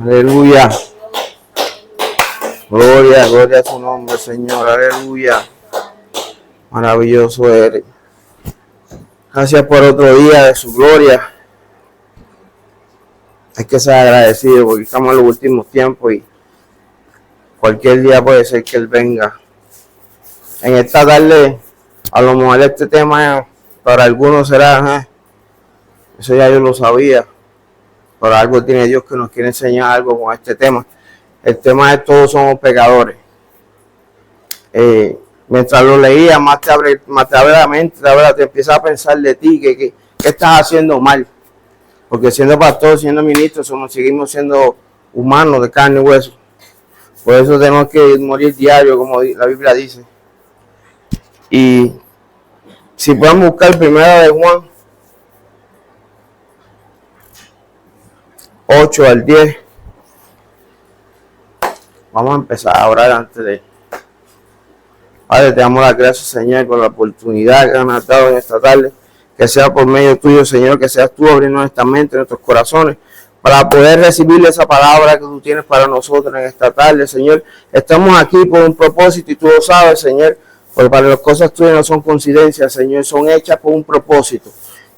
Aleluya. Gloria, gloria a su nombre, Señor. Aleluya. Maravilloso eres. Gracias por otro día de su gloria. Hay que ser agradecido porque estamos en los últimos tiempos y cualquier día puede ser que Él venga. En esta tarde, a lo mejor este tema para algunos será, eso ya yo lo sabía, pero algo tiene Dios que nos quiere enseñar algo con este tema. El tema es todos somos pecadores. Mientras lo leía, más te abre la mente, te empiezas a pensar de ti, que estás haciendo mal. Porque siendo pastor, siendo ministro, seguimos siendo humanos de carne y hueso. Por eso tenemos que morir diario, como la Biblia dice. Y si podemos buscar primero de Juan 8 al 10. Vamos a empezar a orar antes de... Padre, te damos las gracias, Señor, por la oportunidad que nos has dado en esta tarde. Que sea por medio tuyo, Señor, que seas tú abriendo nuestra mente, nuestros corazones, para poder recibir esa palabra que tú tienes para nosotros en esta tarde, Señor. Estamos aquí por un propósito y tú lo sabes, Señor, porque para las cosas tuyas no son coincidencias, Señor, son hechas por un propósito.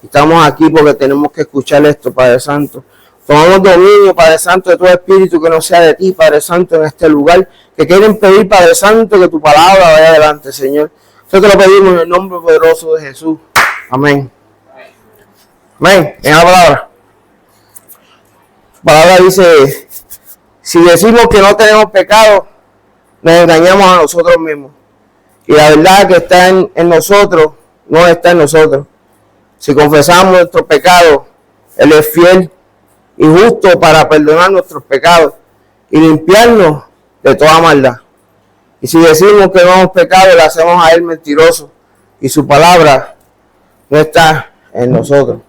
Estamos aquí porque tenemos que escuchar esto, Padre Santo. Tomamos dominio, Padre Santo, de todo espíritu que no sea de ti, Padre Santo, en este lugar, que quieren pedir, Padre Santo, que tu palabra vaya adelante, Señor. Nosotros lo pedimos en el nombre poderoso de Jesús. Amén. Amén. En la palabra. La palabra dice, si decimos que no tenemos pecado, nos engañamos a nosotros mismos. Y la verdad que está en nosotros, no está en nosotros. Si confesamos nuestros pecados, Él es fiel y justo para perdonar nuestros pecados y limpiarnos de toda maldad. Y si decimos que no hemos pecado, le hacemos a Él mentiroso y su palabra no está en nosotros.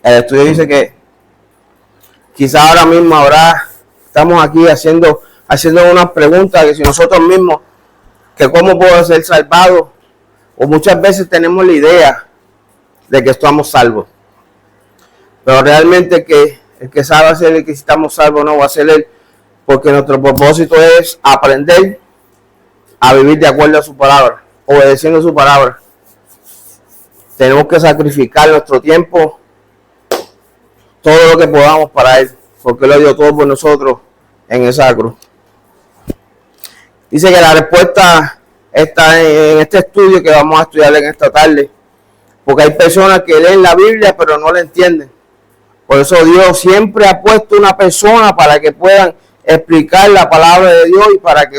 El estudio dice que quizás ahora mismo estamos aquí haciendo unas preguntas que si nosotros mismos, que cómo puedo ser salvado, o muchas veces tenemos la idea de que estamos salvos. Pero realmente el que sabe hacer el que estamos salvos no va a ser Él, porque nuestro propósito es aprender a vivir de acuerdo a su palabra, obedeciendo su palabra. Tenemos que sacrificar nuestro tiempo, todo lo que podamos para Él, porque Él lo dio todo por nosotros en esa cruz. Dice que la respuesta está en este estudio que vamos a estudiar en esta tarde, porque hay personas que leen la Biblia pero no la entienden. Por eso Dios siempre ha puesto una persona para que puedan explicar la palabra de Dios y para que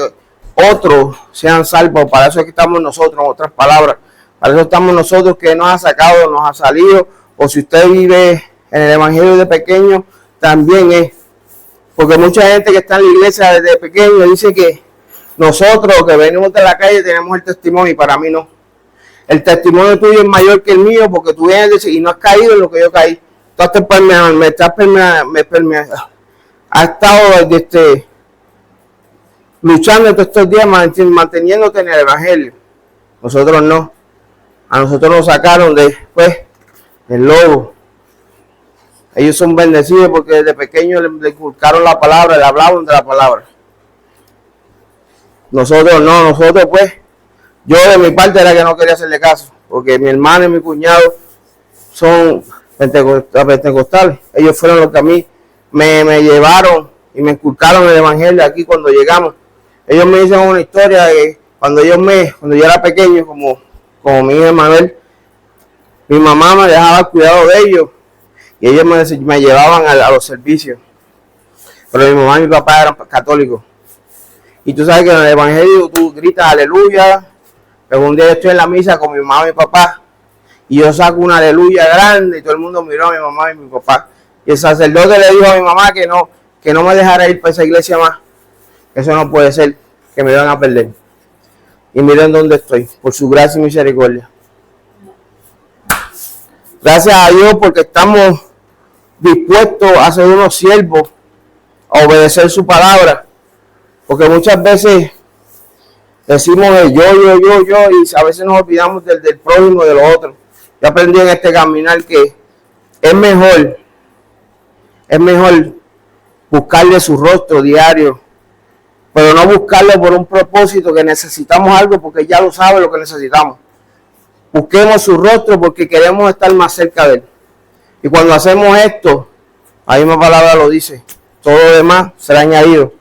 otros sean salvos. Para eso es que estamos nosotros, en otras palabras. Para eso estamos nosotros, que nos ha sacado, nos ha salido. O si usted vive en el Evangelio de pequeño, también es. Porque mucha gente que está en la iglesia desde pequeño dice que nosotros que venimos de la calle tenemos el testimonio, y para mí no. El testimonio tuyo es mayor que el mío, porque tú vienes y no has caído en lo que yo caí. Tú has estado luchando todos estos días, manteniéndote en el Evangelio. Nosotros no. A nosotros nos sacaron del lobo. Ellos son bendecidos porque desde pequeños les inculcaron la palabra, le hablaban de la palabra. Nosotros no, yo de mi parte era que no quería hacerle caso, porque mi hermano y mi cuñado son pentecostales. Ellos fueron los que a mí me llevaron y me inculcaron el Evangelio aquí cuando llegamos. Ellos me dicen una historia de cuando yo era pequeño, como mi hijo Manuel, mi mamá me dejaba el cuidado de ellos y ellos me llevaban a los servicios. Pero mi mamá y mi papá eran católicos. Y tú sabes que en el Evangelio tú gritas aleluya. Pero un día yo estoy en la misa con mi mamá y mi papá y yo saco una aleluya grande y todo el mundo miró a mi mamá y mi papá. Y el sacerdote le dijo a mi mamá que no me dejara ir para esa iglesia más. Eso no puede ser, que me van a perder. Y miren dónde estoy, por su gracia y misericordia. Gracias a Dios porque estamos dispuestos a ser unos siervos, a obedecer su palabra. Porque muchas veces decimos yo, y a veces nos olvidamos del prójimo, de los otros. Yo aprendí en este caminar que es mejor buscarle su rostro diario, pero no buscarlo por un propósito que necesitamos algo porque ya lo sabe lo que necesitamos. Busquemos su rostro porque queremos estar más cerca de él. Y cuando hacemos esto, la misma palabra lo dice, todo lo demás será añadido.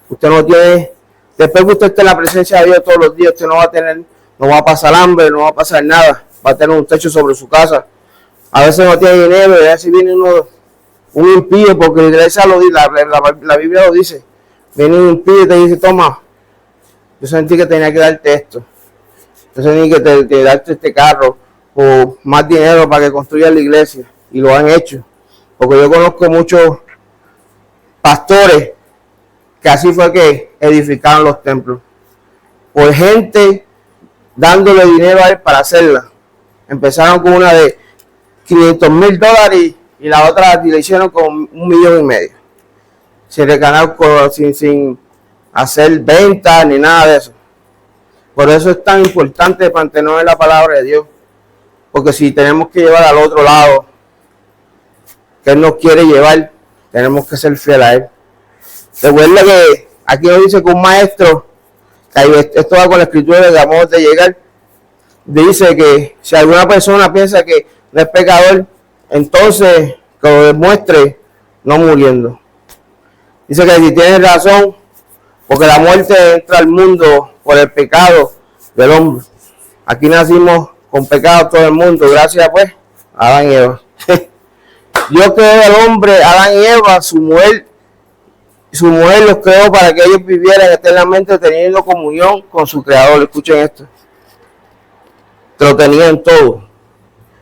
Usted no tiene, después que usted esté en la presencia de Dios todos los días, usted no va a pasar hambre, no va a pasar nada, va a tener un techo sobre su casa. A veces no tiene dinero, y a veces viene un impío, porque la iglesia lo dice, la Biblia lo dice. Viene un impío y te dice, toma, yo sentí que tenía que darte esto. Yo sentí que te darte este carro o más dinero para que construya la iglesia. Y lo han hecho. Porque yo conozco muchos pastores que así fue que edificaron los templos. Por gente dándole dinero a él para hacerla. Empezaron con una de $500,000 y la otra la hicieron con 1,5 millones. Sin regalar, sin hacer ventas ni nada de eso. Por eso es tan importante mantener la palabra de Dios. Porque si tenemos que llevar al otro lado, que Él nos quiere llevar, tenemos que ser fieles a Él. Recuerda que aquí nos dice que un maestro, esto va con la escritura de amor de llegar, dice que si alguna persona piensa que no es pecador, entonces que lo demuestre no muriendo. Dice que si tiene razón, porque la muerte entra al mundo por el pecado del hombre. Aquí nacimos con pecado todo el mundo, gracias pues a Adán y Eva. Dios creó al hombre, Adán y Eva, su mujer los creó para que ellos vivieran eternamente teniendo comunión con su creador. Escuchen esto. Lo tenían todo.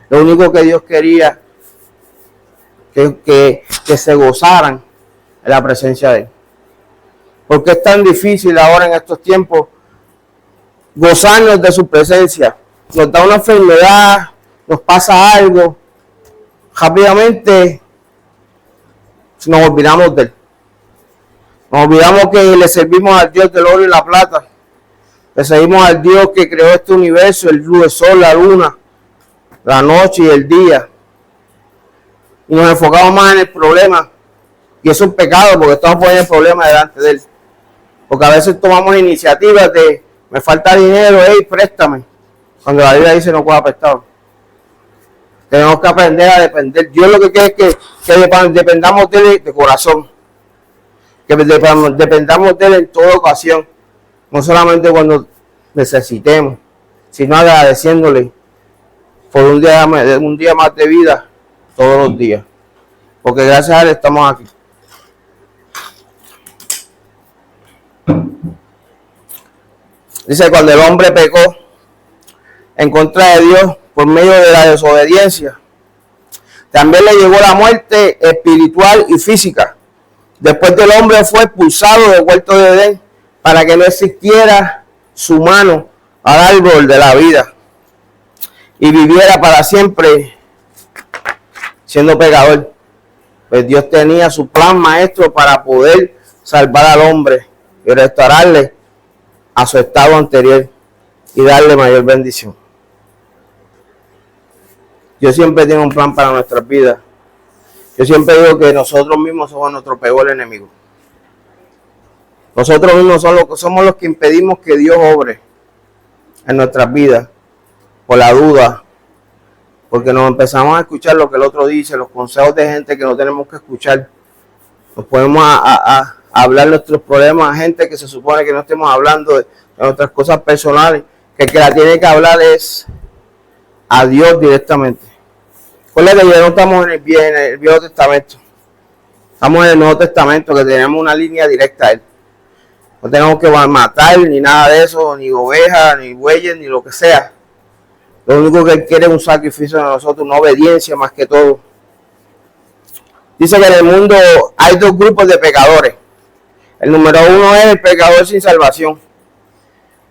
Lo único que Dios quería que se gozaran en la presencia de Él. Porque es tan difícil ahora en estos tiempos gozarnos de su presencia. Nos da una enfermedad, nos pasa algo, rápidamente nos olvidamos de Él. Nos olvidamos que le servimos al Dios del oro y la plata. Le servimos al Dios que creó este universo, el sol, la luna, la noche y el día. Y nos enfocamos más en el problema. Y eso es un pecado porque estamos poniendo el problema delante de Él. Porque a veces tomamos iniciativas de, me falta dinero, préstame. Cuando la Biblia dice no pueda prestado. Tenemos que aprender a depender. Dios lo que quiere es que dependamos de Él de corazón. Que dependamos de Él en toda ocasión. No solamente cuando necesitemos, sino agradeciéndole por un día más de vida todos los días. Porque gracias a Él estamos aquí. Dice, cuando el hombre pecó en contra de Dios por medio de la desobediencia, también le llegó la muerte espiritual y física. Después del hombre fue expulsado del huerto de Edén para que no existiera su mano al árbol de la vida y viviera para siempre siendo pecador. Pues Dios tenía su plan maestro para poder salvar al hombre y restaurarle a su estado anterior y darle mayor bendición. Dios siempre tiene un plan para nuestras vidas. Yo siempre digo que nosotros mismos somos nuestro peor enemigo. Nosotros mismos somos los que impedimos que Dios obre en nuestras vidas por la duda, porque nos empezamos a escuchar lo que el otro dice, los consejos de gente que no tenemos que escuchar. Nos ponemos a hablar nuestros problemas a gente que se supone que no estemos hablando de nuestras cosas personales, que el que la tiene que hablar es a Dios directamente. Recuerda que ya no estamos en el Viejo Testamento, estamos en el Nuevo Testamento, que tenemos una línea directa a Él. No tenemos que matar ni nada de eso, ni ovejas, ni bueyes, ni lo que sea. Lo único que Él quiere es un sacrificio de nosotros, una obediencia más que todo. Dice que en el mundo hay dos grupos de pecadores. El número uno es el pecador sin salvación.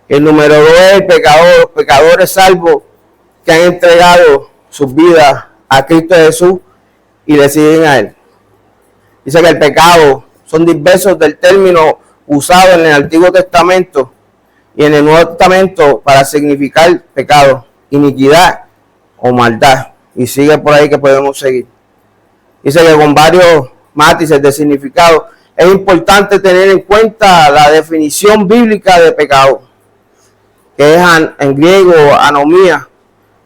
El número dos es los pecadores salvos que han entregado sus vidas a Cristo Jesús y le siguen a Él. Dice que el pecado son diversos del término usado en el Antiguo Testamento y en el Nuevo Testamento para significar pecado, iniquidad o maldad. Y sigue por ahí que podemos seguir. Dice que con varios matices de significado es importante tener en cuenta la definición bíblica de pecado, que es en griego anomía,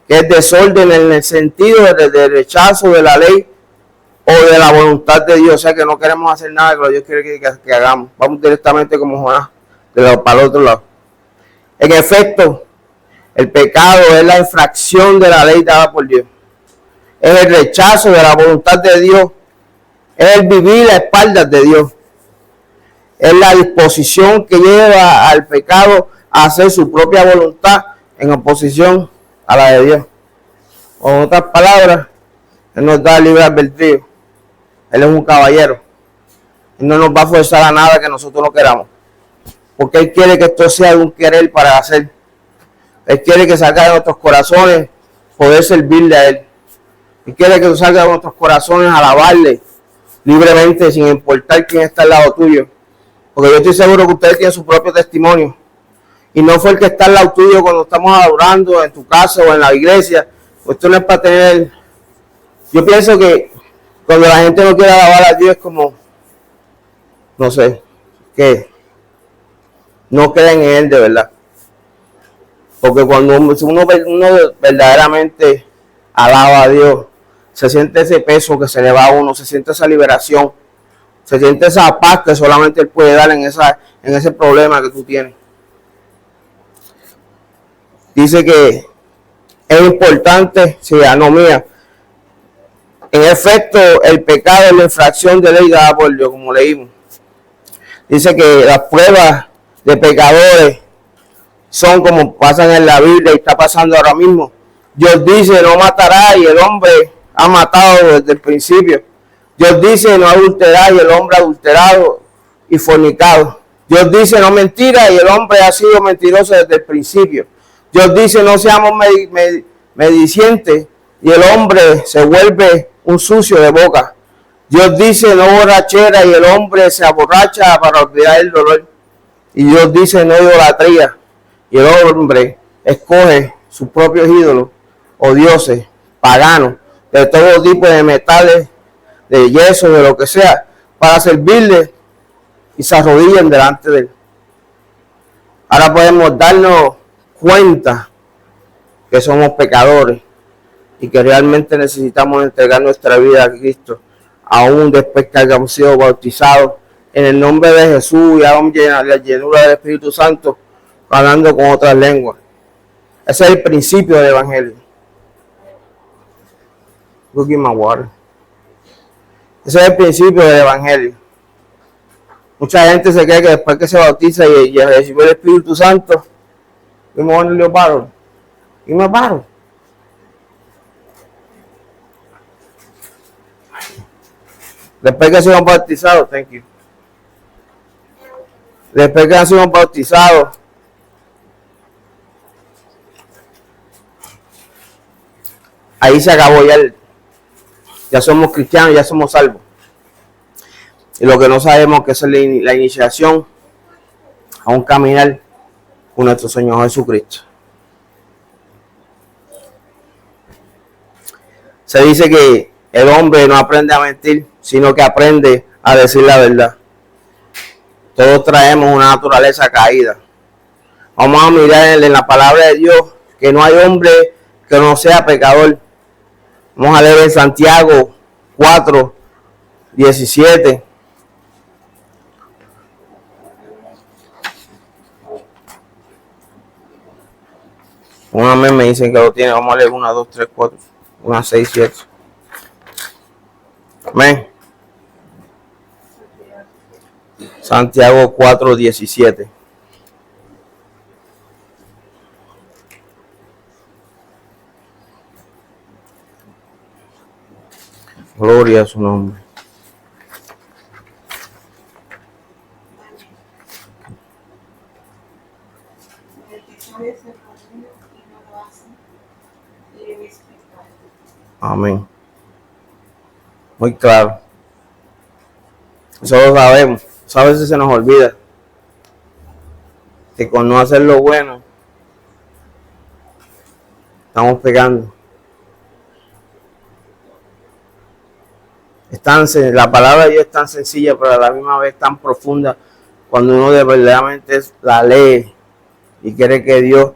que es desorden en el sentido de rechazo de la ley o de la voluntad de Dios. O sea que no queremos hacer nada que Dios quiere que hagamos. Vamos directamente como Jonás, para el otro lado. En efecto, el pecado es la infracción de la ley dada por Dios. Es el rechazo de la voluntad de Dios. Es el vivir a espaldas de Dios. Es la disposición que lleva al pecado a hacer su propia voluntad en oposición a la de Dios. O en otras palabras, Él nos da libre albedrío. Él es un caballero. Él no nos va a forzar a nada que nosotros no queramos. Porque Él quiere que esto sea un querer para hacer. Él quiere que salga de nuestros corazones poder servirle a Él. Él quiere que salga de nuestros corazones alabarle libremente sin importar quién está al lado tuyo. Porque yo estoy seguro que ustedes tienen su propio testimonio. Y no fue el que está al lado tuyo cuando estamos adorando en tu casa o en la iglesia. Pues esto no es para tener... Yo pienso que cuando la gente no quiere alabar a Dios es como... No sé, que no creen en Él de verdad. Porque cuando uno verdaderamente alaba a Dios, se siente ese peso que se le va a uno, se siente esa liberación, se siente esa paz que solamente Él puede dar en ese problema que tú tienes. Dice que es importante, sí, anomía. En efecto, el pecado es la infracción de ley dada por Dios, como leímos. Dice que las pruebas de pecadores son como pasan en la Biblia y está pasando ahora mismo. Dios dice no matará y el hombre ha matado desde el principio. Dios dice no adulterar y el hombre ha adulterado y fornicado. Dios dice no mentira y el hombre ha sido mentiroso desde el principio. Dios dice no seamos medicientes y el hombre se vuelve un sucio de boca. Dios dice no borrachera y el hombre se aborracha para olvidar el dolor. Y Dios dice no idolatría y el hombre escoge sus propios ídolos o dioses paganos de todo tipo de metales, de yeso, de lo que sea, para servirle y se arrodillan delante de Él. Ahora podemos darnos cuenta que somos pecadores y que realmente necesitamos entregar nuestra vida a Cristo, aún después que hayamos sido bautizados en el nombre de Jesús y aún la llenura del Espíritu Santo, hablando con otras lenguas. Ese es el principio del Evangelio. Ese es el principio del Evangelio. Mucha gente se cree que después que se bautiza y recibe el Espíritu Santo, yo me voy en el leopardo y me paro. Después que se han bautizado, thank you. Después que han sido bautizados, ahí se acabó ya somos cristianos, ya somos salvos. Y lo que no sabemos que es la iniciación a un caminar con nuestro Señor Jesucristo. Se dice que el hombre no aprende a mentir, sino que aprende a decir la verdad. Todos traemos una naturaleza caída. Vamos a mirar en la palabra de Dios que no hay hombre que no sea pecador. Vamos a leer en Santiago 4, 17. Un amén me dicen que lo tiene. Vamos a leer 1, 2, 3, 4, 1, 6, 7. Amén. Santiago 4, 17. Gloria a su nombre. Amén. Muy claro. Eso lo sabemos. A veces se nos olvida que con no hacer lo bueno estamos pecando. La palabra de Dios es tan sencilla, pero a la misma vez tan profunda cuando uno de verdaderamente la lee y quiere que Dios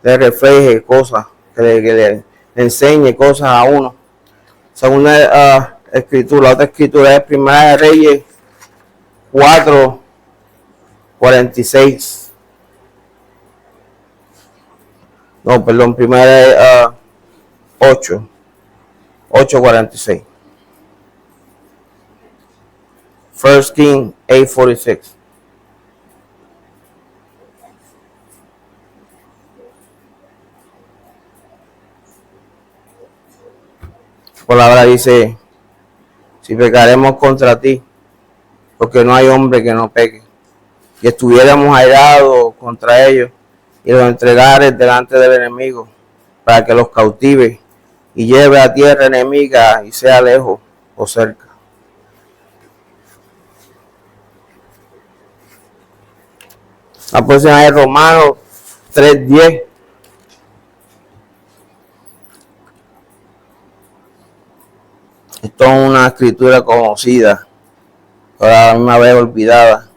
le refleje cosas, que le enseñe cosas a uno. Segunda escritura, otra escritura es Primera de Reyes 4:46. No, perdón, Primera de 8:46. First King 8:46. La palabra dice: si pecaremos contra ti, porque no hay hombre que no peque, y estuviéramos airados contra ellos, y los entregares delante del enemigo, para que los cautive y lleve a tierra enemiga, y sea lejos o cerca. La próxima es Romanos 3:10. Esto es una escritura conocida, pero a la misma vez olvidada.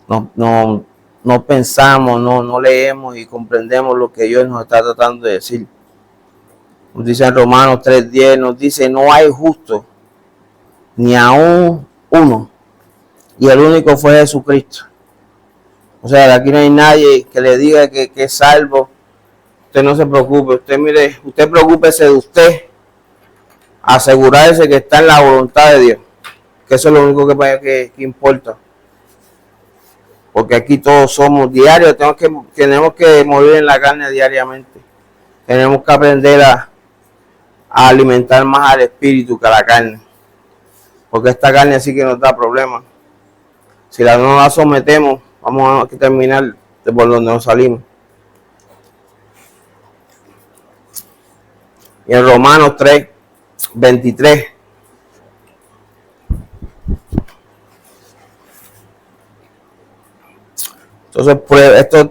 No pensamos, no leemos y comprendemos lo que Dios nos está tratando de decir. Nos dice en Romanos 3:10, nos dice: no hay justo, ni aún uno, y el único fue Jesucristo. O sea, aquí no hay nadie que le diga que es salvo. Usted no se preocupe, usted preocúpese de usted, asegurarse que está en la voluntad de Dios, que eso es lo único que importa. Porque aquí todos somos diarios, tenemos que morir en la carne diariamente. Tenemos que aprender a alimentar más al espíritu que a la carne. Porque esta carne sí que nos da problemas. Si no la sometemos, vamos a terminar de por donde nos salimos. Y en Romanos 3:23. Entonces, pues, estos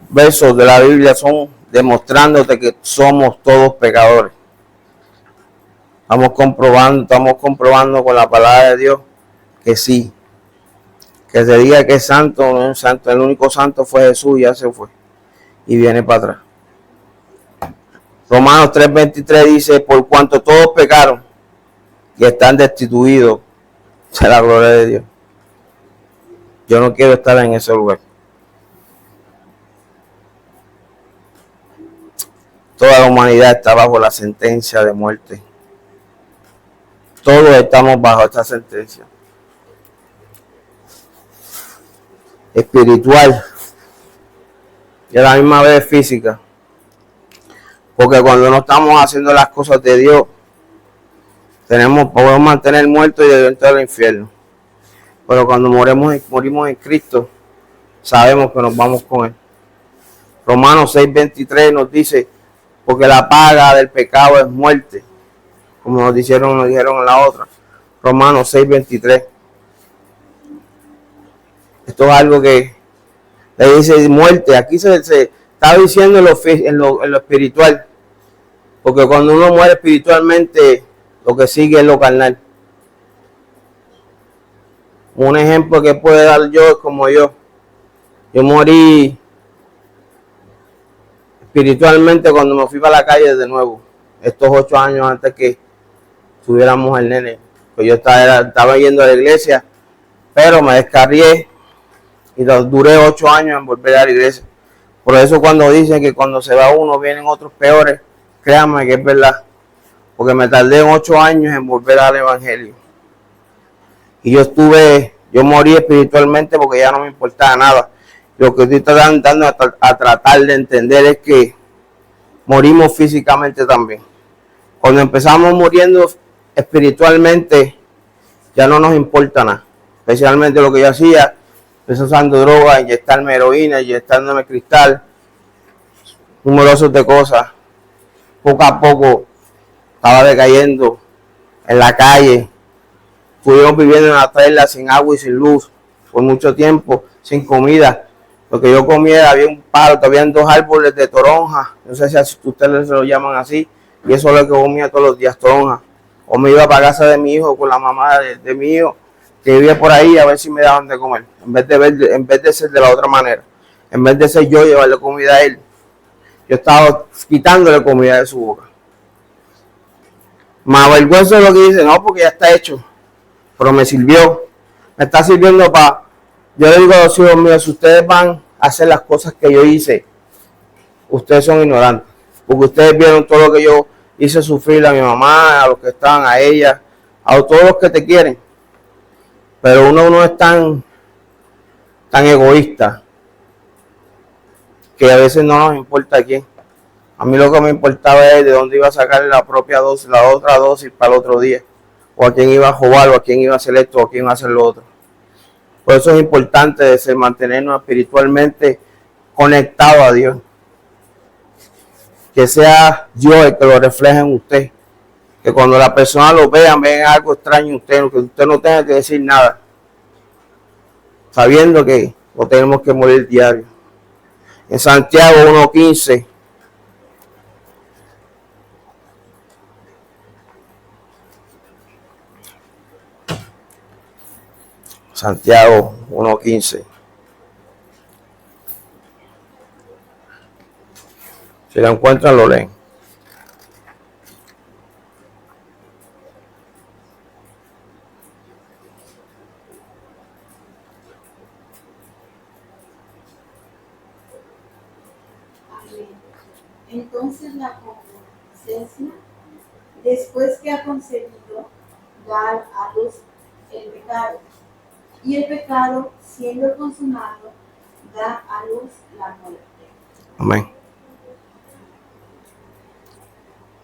versos de la Biblia son demostrándote que somos todos pecadores. Estamos comprobando con la palabra de Dios que sí. Que se diga que es santo, no es santo. El único santo fue Jesús, ya se fue. Y viene para atrás. Romanos 3:23 dice: por cuanto todos pecaron y están destituidos de la gloria de Dios. Yo no quiero estar en ese lugar. Toda la humanidad está bajo la sentencia de muerte. Todos estamos bajo esta sentencia. Espiritual y a la misma vez física. Porque cuando no estamos haciendo las cosas de Dios, podemos mantener muertos y dentro del infierno. Pero cuando morimos en Cristo, sabemos que nos vamos con Él. Romanos 6:23 nos dice: porque la paga del pecado es muerte, como nos dijeron en la otra. Romanos 6:23. Esto es algo que le dice muerte. Aquí se está diciendo en lo espiritual. Porque cuando uno muere espiritualmente, lo que sigue es lo carnal. Un ejemplo que puede dar yo es como yo. Yo morí espiritualmente cuando me fui para la calle de nuevo. Estos 8 años antes que tuviéramos el nene. Pues yo estaba yendo a la iglesia, pero me descarrié y duré 8 años en volver a la iglesia. Por eso cuando dicen que cuando se va uno vienen otros peores, créanme que es verdad. Porque me tardé 8 años en volver al evangelio. Y yo morí espiritualmente porque ya no me importaba nada. Lo que estoy tratando a tratar de entender es que morimos físicamente también. Cuando empezamos muriendo espiritualmente, ya no nos importa nada. Especialmente lo que yo hacía, empecé usando droga, inyectarme heroína, inyectándome cristal, numerosos de cosas. Poco a poco estaba decayendo en la calle. Estuvimos viviendo en la celda sin agua y sin luz por mucho tiempo, sin comida. Lo que yo comía, había un palo, habían 2 árboles de toronja, no sé si ustedes lo llaman así, y eso es lo que comía todos los días, toronja. O me iba para casa de mi hijo con la mamá de mi hijo, que vivía por ahí, a ver si me daban de comer, en vez de ser de la otra manera. En vez de ser yo llevarle comida a él, yo estaba quitándole comida de su boca. Me avergüenzo de lo que dice, no, porque ya está hecho, pero me sirvió, me está sirviendo para... Yo le digo a los hijos míos, si ustedes van a hacer las cosas que yo hice, ustedes son ignorantes, porque ustedes vieron todo lo que yo hice sufrir a mi mamá, a los que estaban, a ella, a todos los que te quieren, pero uno no es tan egoísta, que a veces no nos importa quién. A mí lo que me importaba es de dónde iba a sacar la propia dosis, la otra dosis para el otro día, o a quién iba a robar, o a quién iba a hacer esto, o a quién iba a hacer lo otro. Por eso es importante mantenernos espiritualmente conectados a Dios. Que sea Dios el que lo refleje en usted. Que cuando la persona lo vean algo extraño en usted, que usted no tenga que decir nada. Sabiendo que lo tenemos que morir diario. En Santiago 1:15. Santiago 1:15. Si lo encuentran, lo leen. Entonces la concupiscencia, después que ha concebido, da a luz el pecado. Y el pecado, siendo consumado, da a luz la muerte. Amén.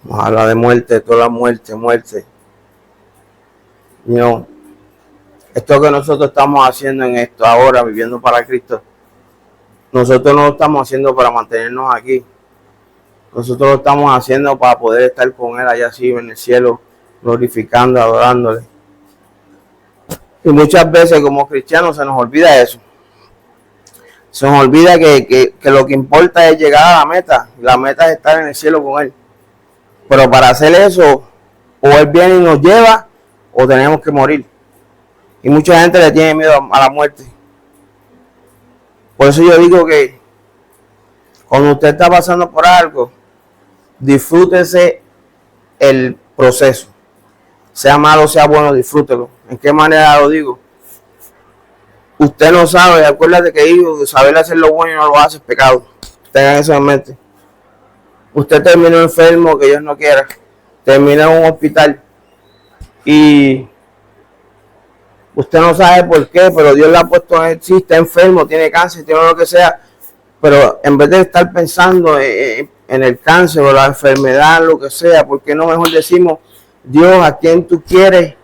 Vamos a hablar de muerte, toda la muerte. No. Esto que nosotros estamos haciendo en esto ahora, viviendo para Cristo, nosotros no lo estamos haciendo para mantenernos aquí. Nosotros lo estamos haciendo para poder estar con Él allá arriba en el cielo, glorificando, adorándole. Y muchas veces como cristianos se nos olvida eso. Se nos olvida que lo que importa es llegar a la meta. La meta es estar en el cielo con Él. Pero para hacer eso, o Él viene y nos lleva, o tenemos que morir. Y mucha gente le tiene miedo a la muerte. Por eso yo digo que cuando usted está pasando por algo, disfrútese el proceso. Sea malo, sea bueno, disfrútelo. ¿En qué manera lo digo? Usted no sabe, acuérdate que digo, saber hacer lo bueno y no lo hace es pecado. Tengan eso en mente. Usted terminó enfermo, que Dios no quiera. Terminó en un hospital. Y usted no sabe por qué, pero Dios le ha puesto en él. Sí, está enfermo, tiene cáncer, tiene lo que sea. Pero en vez de estar pensando en el cáncer o la enfermedad, lo que sea, ¿por qué no mejor decimos, Dios, a quién tú quieres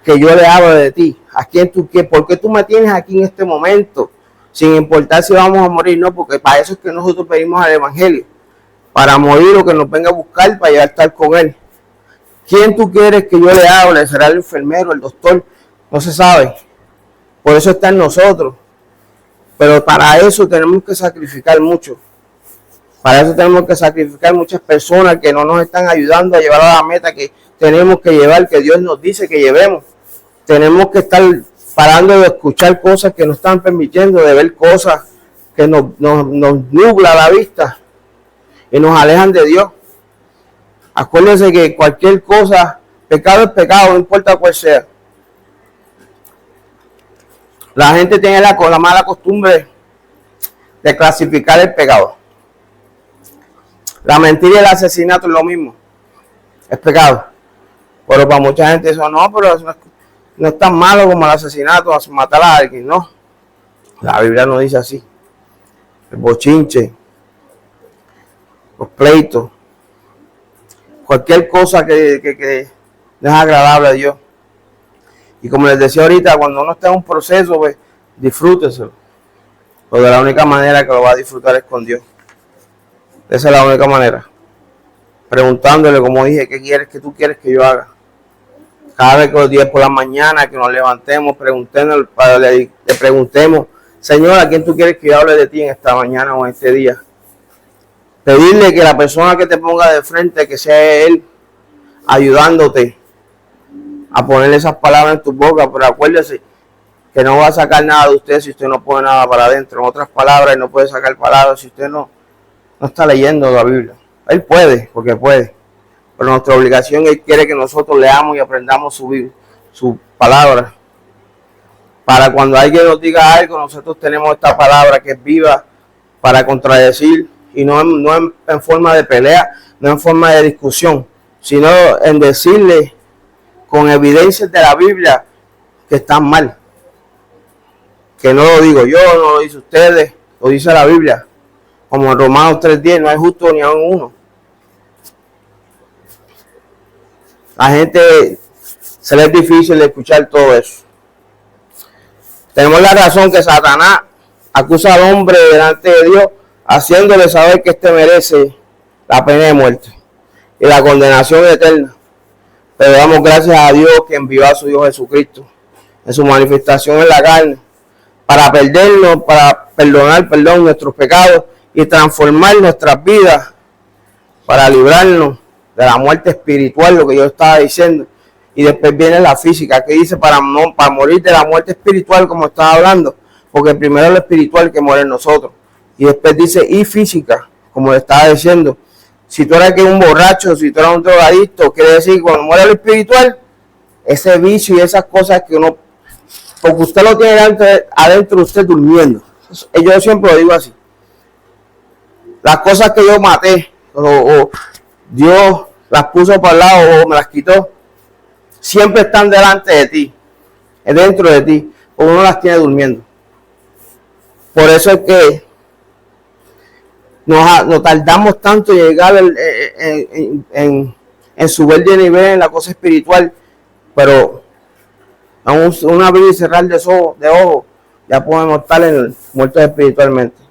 que yo le hable de ti? ¿A quién tú quieres? ¿Por qué tú me tienes aquí en este momento? Sin importar si vamos a morir, no, porque para eso es que nosotros pedimos al Evangelio. Para morir o que nos venga a buscar para llegar a estar con Él. ¿Quién tú quieres que yo le hable? ¿Será el enfermero, el doctor? No se sabe. Por eso está en nosotros. Pero para eso tenemos que sacrificar mucho. Para eso tenemos que sacrificar muchas personas que no nos están ayudando a llevar a la meta que tenemos que llevar, que Dios nos dice que llevemos. Tenemos que estar parando de escuchar cosas que nos están permitiendo, de ver cosas que nos nubla la vista y nos alejan de Dios. Acuérdense que cualquier cosa, pecado es pecado, no importa cuál sea. La gente tiene la mala costumbre de clasificar el pecado. La mentira y el asesinato es lo mismo. Es pecado. Pero para mucha gente eso no, pero eso no es tan malo como el asesinato, matar a alguien, no. La Biblia no dice así. El bochinche, los pleitos, cualquier cosa que no es agradable a Dios. Y como les decía ahorita, cuando uno está en un proceso, pues disfrúteselo. Pero de la única manera que lo va a disfrutar es con Dios. Esa es la única manera. Preguntándole, como dije, ¿qué tú quieres que yo haga? Cada vez que los días por la mañana que nos levantemos, le preguntemos Señor, ¿a quién tú quieres que yo hable de ti en esta mañana o en este día? Pedirle que la persona que te ponga de frente, que sea Él, ayudándote a poner esas palabras en tu boca, pero acuérdese que no va a sacar nada de usted si usted no pone nada para adentro. En otras palabras, Él no puede sacar palabras si usted no está leyendo la Biblia. Él puede, porque puede, pero nuestra obligación, Él quiere que nosotros leamos y aprendamos su palabra. Para cuando alguien nos diga algo, nosotros tenemos esta palabra que es viva para contradecir, y no en forma de pelea, no en forma de discusión, sino en decirle con evidencias de la Biblia que están mal. Que no lo digo yo, no lo dice ustedes, lo dice la Biblia. Como en Romanos 3:10, no hay justo ni aun uno. La gente se le es difícil escuchar todo eso. Tenemos la razón que Satanás acusa al hombre delante de Dios, haciéndole saber que éste merece la pena de muerte y la condenación eterna. Pero damos gracias a Dios que envió a su Hijo Jesucristo en su manifestación en la carne para perdonar nuestros pecados y transformar nuestras vidas para librarnos de la muerte espiritual, lo que yo estaba diciendo. Y después viene la física, que dice para morir de la muerte espiritual, como estaba hablando, porque primero lo espiritual que muere en nosotros. Y después dice y física, como le estaba diciendo. Si tú eres un borracho, si tú eres un drogadicto, quiere decir que cuando muere lo espiritual, ese vicio y esas cosas que uno, porque usted lo tiene adentro de usted durmiendo. Yo siempre lo digo así. Las cosas que yo maté, o Dios las puso para el lado o me las quitó, siempre están delante de ti, dentro de ti, o uno las tiene durmiendo. Por eso es que nos tardamos tanto en llegar en subir de nivel en la cosa espiritual, pero a un abrir y cerrar de ojos ya podemos estar muertos espiritualmente.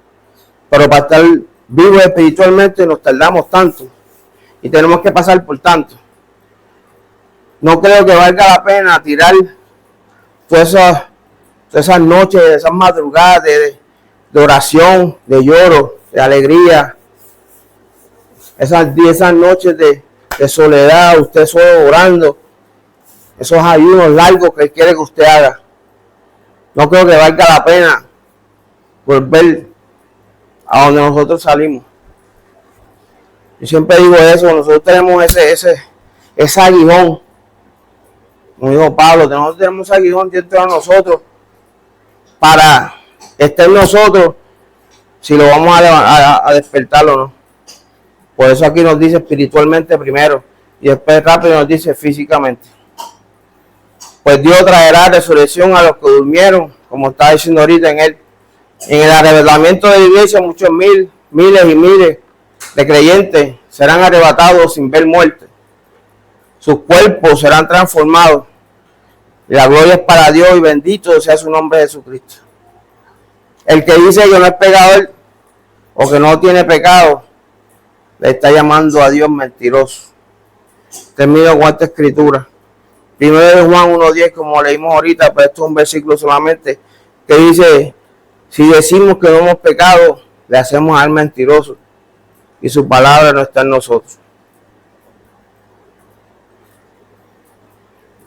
Pero para estar vivos espiritualmente nos tardamos tanto y tenemos que pasar por tanto. No creo que valga la pena tirar todas esas noches, esas madrugadas de oración, de lloro, de alegría, esas noches de soledad, usted solo orando, esos ayunos largos que Él quiere que usted haga. No creo que valga la pena volver a donde nosotros salimos. Yo siempre digo eso, nosotros tenemos ese aguijón, como dijo Pablo, nosotros tenemos ese aguijón dentro de nosotros para estar nosotros si lo vamos a despertar o no. Por eso aquí nos dice espiritualmente primero y después rápido nos dice físicamente. Pues Dios traerá resurrección a los que durmieron, como está diciendo ahorita en el arrebatamiento de la iglesia, muchos miles y miles de creyentes serán arrebatados sin ver muerte. Sus cuerpos serán transformados. Y la gloria es para Dios y bendito sea su nombre de Jesucristo. El que dice que no es pecador o que no tiene pecado, le está llamando a Dios mentiroso. Termino con esta escritura. Primero de Juan 1:10, como leímos ahorita, pero esto es un versículo solamente, que dice, si decimos que no hemos pecado, le hacemos al mentiroso y su palabra no está en nosotros.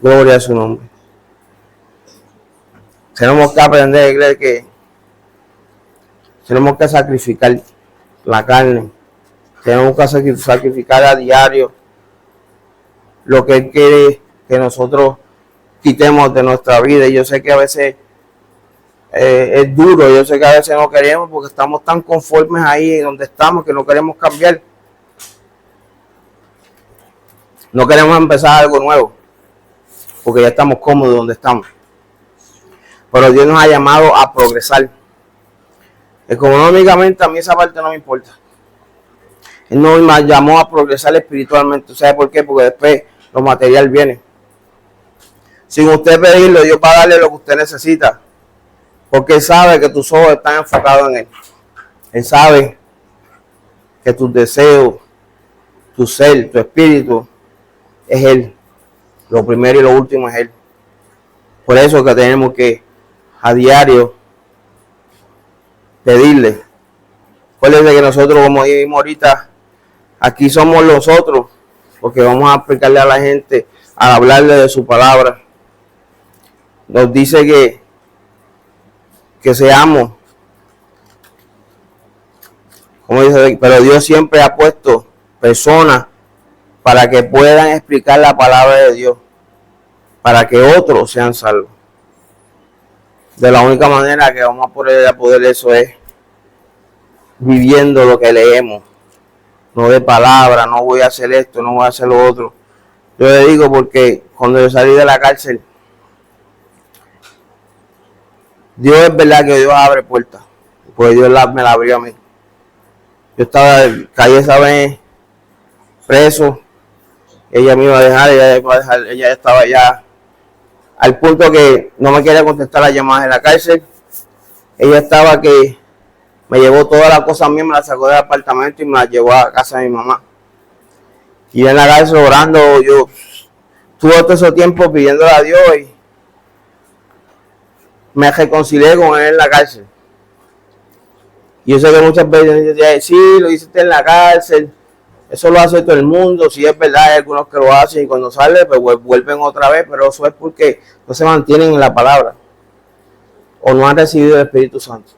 Gloria a su nombre. Tenemos que aprender, iglesia, que tenemos que sacrificar la carne. Tenemos que sacrificar a diario lo que Él quiere que nosotros quitemos de nuestra vida. Y yo sé que a veces es duro, yo sé que a veces no queremos porque estamos tan conformes ahí donde estamos que no queremos cambiar. No queremos empezar algo nuevo porque ya estamos cómodos donde estamos. Pero Dios nos ha llamado a progresar. Económicamente a mí esa parte no me importa. Él nos llamó a progresar espiritualmente. ¿Sabe por qué? Porque después lo material viene. Sin usted pedirlo, Dios va a darle lo que usted necesita. Porque Él sabe que tus ojos están enfocados en Él. Él sabe que tus deseos, tu ser, tu espíritu, es Él. Lo primero y lo último es Él. Por eso que tenemos que a diario pedirle. Acuérdense que nosotros, como dijimos ahorita, aquí somos nosotros, porque vamos a explicarle a la gente, a hablarle de su palabra. Nos dice que seamos, como dice, pero Dios siempre ha puesto personas para que puedan explicar la palabra de Dios, para que otros sean salvos. De la única manera que vamos a poder eso es viviendo lo que leemos, no de palabra, no voy a hacer esto, no voy a hacer lo otro. Yo le digo porque cuando yo salí de la cárcel, Dios es verdad que Dios abre puertas, pues Dios me la abrió a mí. Yo caí esa vez preso, ella me iba a dejar, ella estaba ya al punto que no me quería contestar las llamadas en la cárcel. Ella estaba que me llevó todas las cosas mías, me las sacó del apartamento y me las llevó a casa de mi mamá. Y en la cárcel orando, yo tuve todo ese tiempo pidiéndole a Dios y me reconcilié con él en la cárcel. Y yo sé que muchas veces dicen, sí, lo hiciste en la cárcel, eso lo hace todo el mundo, sí es verdad, hay algunos que lo hacen y cuando salen pues vuelven otra vez, pero eso es porque no se mantienen en la palabra o no han recibido el Espíritu Santo,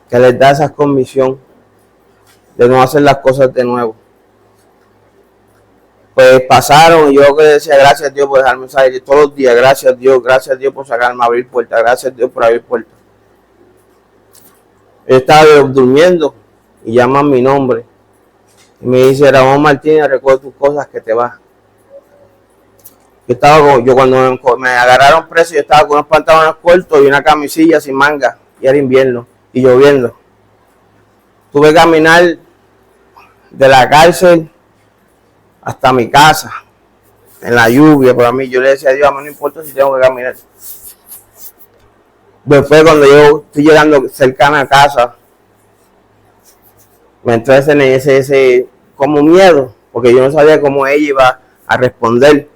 que les da esa convicción de no hacer las cosas de nuevo. Pues pasaron y yo que decía gracias a Dios por dejarme salir todos los días, gracias a Dios por sacarme a abrir puertas, gracias a Dios por abrir puertas. Yo estaba durmiendo y llaman mi nombre y me dice, Ramón Martínez, recuerda tus cosas que te vas. Yo cuando me agarraron preso, yo estaba con unos pantalones cortos y una camisilla sin manga y era invierno y lloviendo. Tuve que caminar de la cárcel hasta mi casa, en la lluvia, para mí. Yo le decía a Dios, a mí no importa si tengo que caminar. Después, cuando yo estoy llegando cercana a casa, me entró ese como miedo, porque yo no sabía cómo ella iba a responder,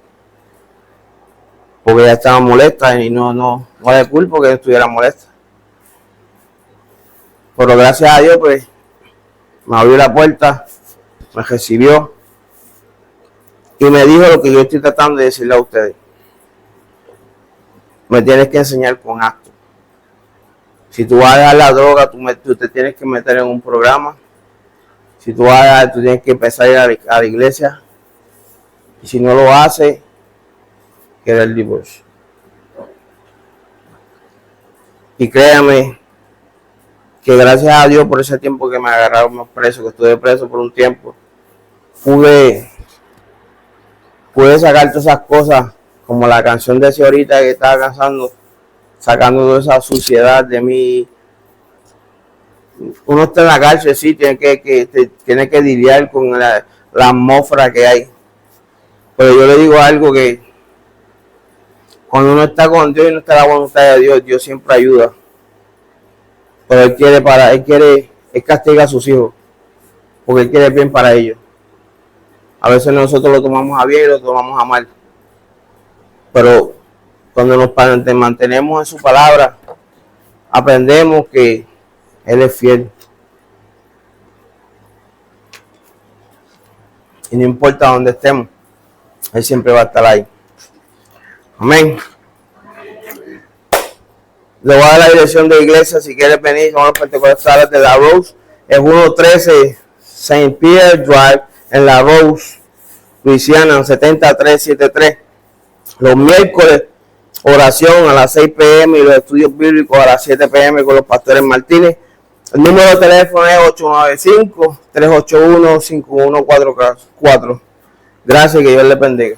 porque ella estaba molesta y no le culpo que estuviera molesta. Pero gracias a Dios, pues, me abrió la puerta, me recibió y me dijo lo que yo estoy tratando de decirle a ustedes. Me tienes que enseñar con actos. Si tú vas a dejar la droga, tú te tienes que meter en un programa. Si tú tienes que empezar a ir a la iglesia. Y si no lo haces, queda el divorcio. Y créame que gracias a Dios por ese tiempo que me agarraron preso, que estuve preso por un tiempo, pude sacar todas esas cosas, como la canción de ese ahorita que estaba sacando toda esa suciedad de mí. Uno está en la cárcel, sí, tiene que lidiar con la atmósfera que hay. Pero yo le digo algo, que cuando uno está con Dios y no está en la voluntad de Dios, Dios siempre ayuda. Pero Él quiere castigar a sus hijos, porque Él quiere bien para ellos. A veces nosotros lo tomamos a bien y lo tomamos a mal. Pero cuando nos mantenemos en su palabra, aprendemos que Él es fiel. Y no importa dónde estemos, Él siempre va a estar ahí. Amén. Le voy a dar la dirección de iglesia si quieres venir. Son los pentecostales de La Rose. Es 113 St. Pierre Drive en La Rose, Luisiana, 70373. Los miércoles, oración a las 6 p.m. y los estudios bíblicos a las 7 p.m. con los pastores Martínez. El número de teléfono es 895-381-5144. Gracias y que Dios les bendiga.